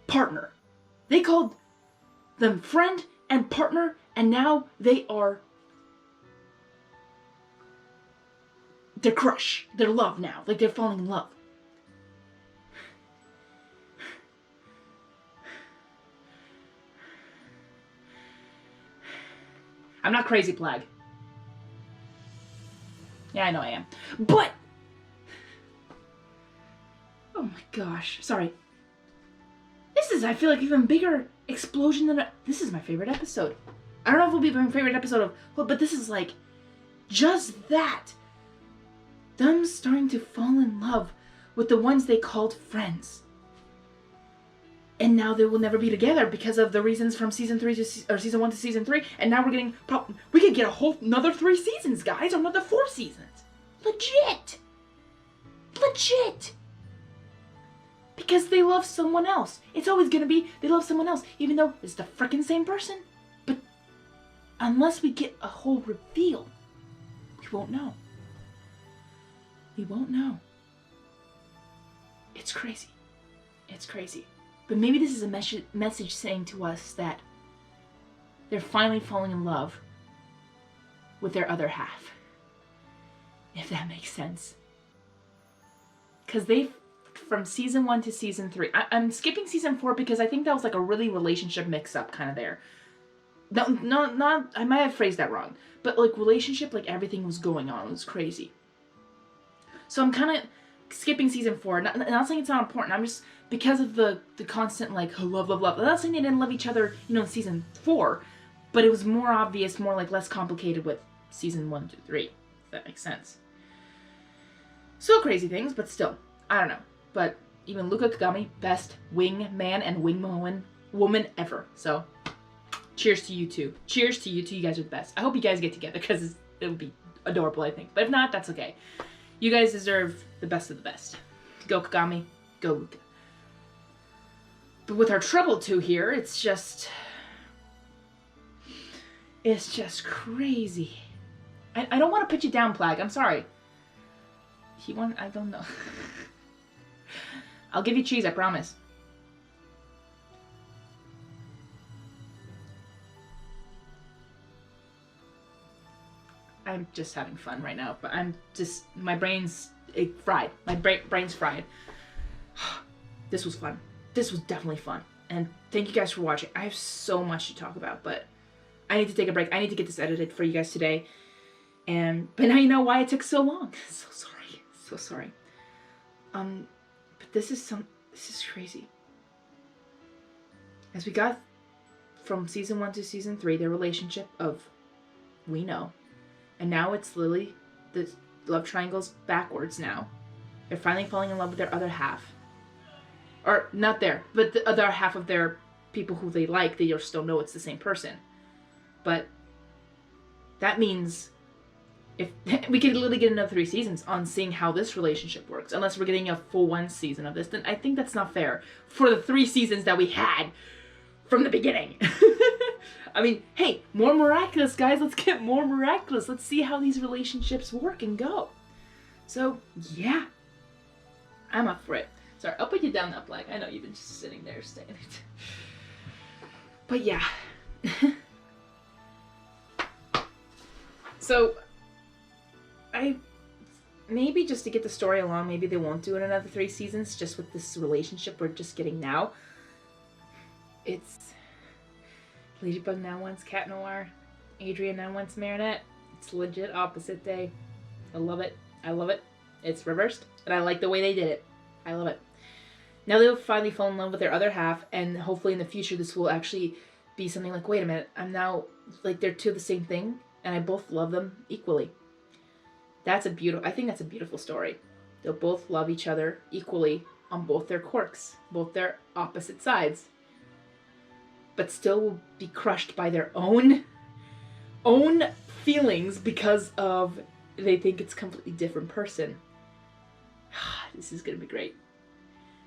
Partner. They called them friend and partner, and now they are their crush, their love now. Like they're falling in love. I'm not crazy, Plague. Yeah, I know I am. But oh my gosh, sorry. This is, I feel like, even bigger explosion than this is my favorite episode. I don't know if it'll be my favorite episode of, but this is like, just that. Them starting to fall in love with the ones they called friends. And now they will never be together because of the reasons from season 1 to season 3. And now we're getting, we could get a whole another 3 seasons, guys, or another 4 seasons. Legit. Legit. Because they love someone else. It's always gonna be, they love someone else, even though it's the frickin' same person. But unless we get a whole reveal, we won't know. We won't know. It's crazy. It's crazy. But maybe this is a message saying to us that they're finally falling in love with their other half. If that makes sense. Because from season 1 to season 3. I'm skipping season 4 because I think that was like a really relationship mix-up kind of there. No, I might have phrased that wrong. But like relationship, like everything was going on. It was crazy. So I'm kind of skipping season 4. Not saying it's not important. I'm just, because of the constant like love. I'm not saying they didn't love each other, you know, in season 4. But it was more obvious, more like less complicated with season 1 to 3. If that makes sense. Still crazy things, but still. I don't know. But even Luca Kagami, best wing man and wing woman ever. So cheers to you two. Cheers to you two. You guys are the best. I hope you guys get together because it would be adorable, I think. But if not, that's okay. You guys deserve the best of the best. Go Kagami, go Luca. But with our trouble two here, it's just crazy. I don't want to put you down, Plague. I'm sorry. I don't know. I'll give you cheese, I promise. I'm just having fun right now, but my brain's fried. My brain's fried. This was fun. This was definitely fun. And thank you guys for watching. I have so much to talk about, but I need to take a break. I need to get this edited for you guys today. But now you know why it took so long. So sorry. So sorry. But this is crazy. As we got from season 1 to season 3, their relationship of we know. And now it's literally the love triangle's backwards now. They're finally falling in love with their other half. Or not there, but the other half of their people who they like, they just don't know it's the same person. But that means if we could literally get another 3 seasons on seeing how this relationship works, unless we're getting a full 1 season of this, then I think that's not fair for the 3 seasons that we had from the beginning. I mean, hey, more Miraculous, guys. Let's get more Miraculous. Let's see how these relationships work and go. So, yeah. I'm up for it. Sorry, I'll put you down that Black. I know you've been just sitting there standing. But yeah. So, maybe just to get the story along, maybe they won't do it another 3 seasons just with this relationship we're just getting now. It's Ladybug now wants Cat Noir. Adrian now wants Marinette. It's legit opposite day. I love it. I love it. It's reversed, and I like the way they did it. I love it. Now they'll finally fall in love with their other half, and hopefully in the future this will actually be something like, wait a minute, I'm now, like, they're two of the same thing, and I both love them equally. I think that's a beautiful story. They'll both love each other equally on both their quirks, both their opposite sides, but still will be crushed by their own feelings because of they think it's a completely different person. This is gonna be great.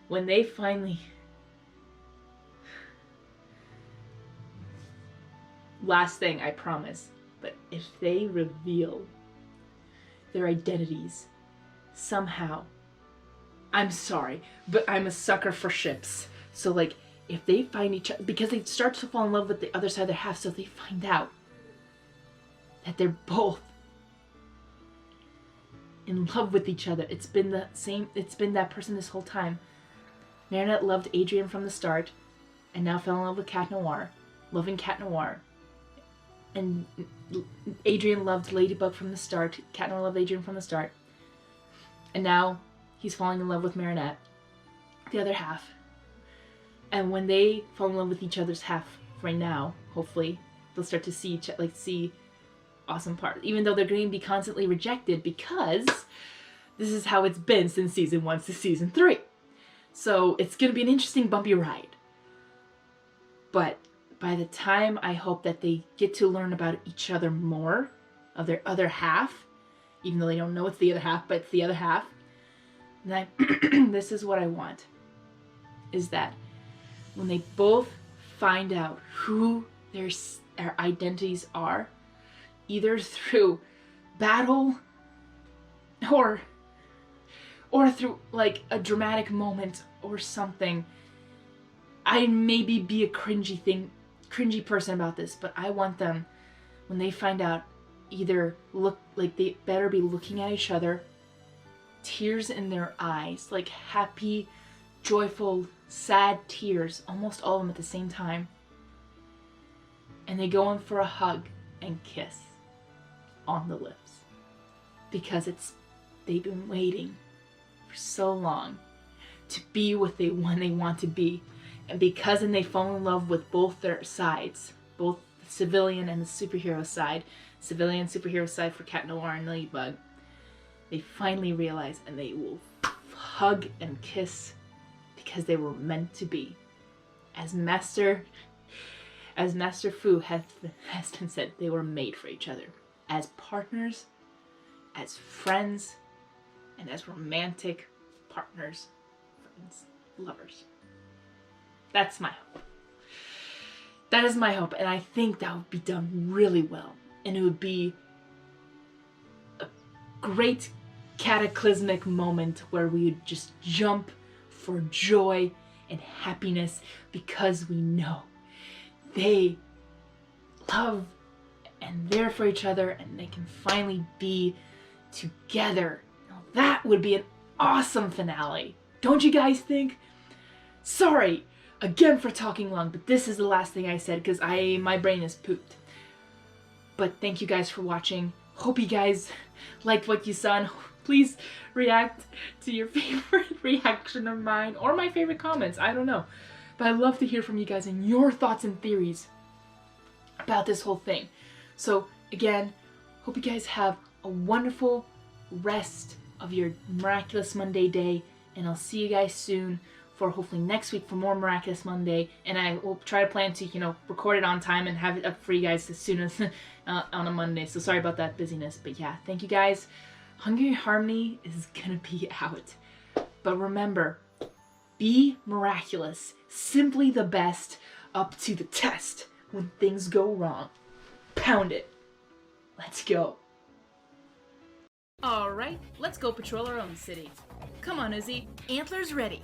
When they finally... Last thing, I promise, but if they reveal their identities somehow, I'm sorry, but I'm a sucker for ships. So, like, if they find each other, because they start to fall in love with the other side of their half, so they find out that they're both in love with each other. It's been that person this whole time. Marinette loved Adrian from the start, and now fell in love with Cat Noir, loving Cat Noir. And Adrian loved Ladybug from the start. Cat Noir loved Adrian from the start. And now he's falling in love with Marinette, the other half. And when they fall in love with each other's half right now, hopefully, they'll start to see see awesome parts. Even though they're going to be constantly rejected because this is how it's been since season 1 to season 3. So it's going to be an interesting bumpy ride. But by the time I hope that they get to learn about each other more, of their other half, even though they don't know it's the other half, but it's the other half, then this is what I want, is that when they both find out who their identities are, either through battle or through like a dramatic moment or something. I maybe be a cringy person about this, but I want them, when they find out, either look like they better be looking at each other, tears in their eyes, like happy, joyful, sad tears, almost all of them at the same time. And they go in for a hug and kiss on the lips. Because they've been waiting for so long to be what they want to be. And because then they fall in love with both their sides, both the civilian and the superhero side, civilian superhero side for Cat Noir and Ladybug, they finally realize, and they will hug and kiss because they were meant to be. As Master Fu has been said, they were made for each other. As partners, as friends, and as romantic partners, friends, lovers. That's my hope. That is my hope, and I think that would be done really well. And it would be a great cataclysmic moment where we would just jump for joy and happiness because we know they love and there for each other and they can finally be together. Now that would be an awesome finale. Don't you guys think? Sorry again for talking long, but this is the last thing I said because my brain is pooped. But thank you guys for watching. Hope you guys liked what you saw, and please react to your favorite reaction of mine or my favorite comments. I don't know. But I'd love to hear from you guys and your thoughts and theories about this whole thing. So again, hope you guys have a wonderful rest of your Miraculous Monday day, and I'll see you guys soon for hopefully next week for more Miraculous Monday, and I will try to plan to, record it on time and have it up for you guys as soon as on a Monday. So sorry about that busyness, but yeah, thank you guys. Hungry Harmony is gonna be out. But remember, be miraculous, simply the best, up to the test. When things go wrong, pound it. Let's go. Alright, let's go patrol our own city. Come on, Özzi, antlers ready.